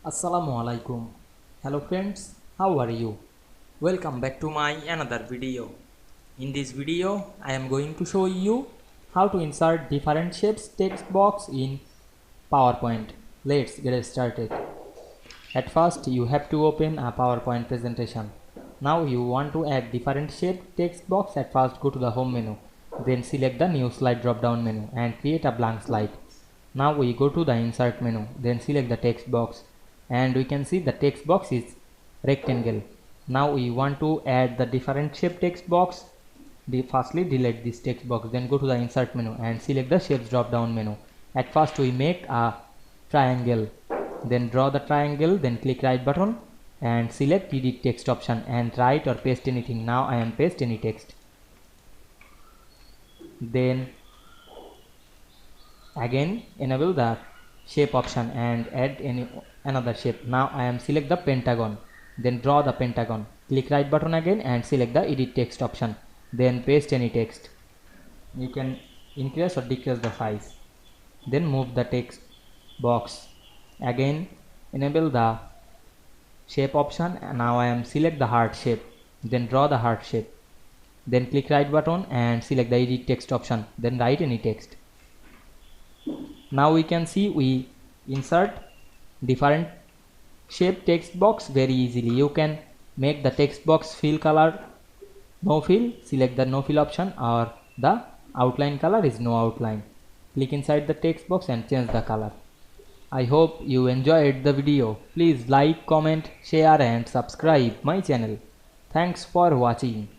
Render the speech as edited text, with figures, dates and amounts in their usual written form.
Assalamu Walaikum. Hello friends, how are you? Welcome back to my another video. In this video, I am going to show you how to insert different shapes text box in PowerPoint. Let's get started. At first, you have to open a PowerPoint presentation. Now you want to add different shape text box. At first, go to the home menu. Then select the new slide drop down menu and create a blank slide. Now we go to the insert menu. Then select the text box. And we can see the text box is rectangle. Now we want to add the different shape text box. Firstly delete this text box, then go to the insert menu and select the shapes drop down menu. At first we make a triangle, then draw the triangle, then click right button and select edit text option and write or paste anything. Now I am paste any text. Then again enable the shape option and add another shape. Now I am select the pentagon, then draw the pentagon, click right button again and select the edit text option, then paste any text. You can increase or decrease the size, then move the text box. Again enable the shape option and now I am select the heart shape, then draw the heart shape, then click right button and select the edit text option, then write any text. Now we can see we insert different shape text box very easily. You can make the text box fill color no fill, select the no fill option, or the outline color is no outline. Click inside the text box and change the color. I hope you enjoyed the video. Please like, comment, share and subscribe my channel. Thanks for watching.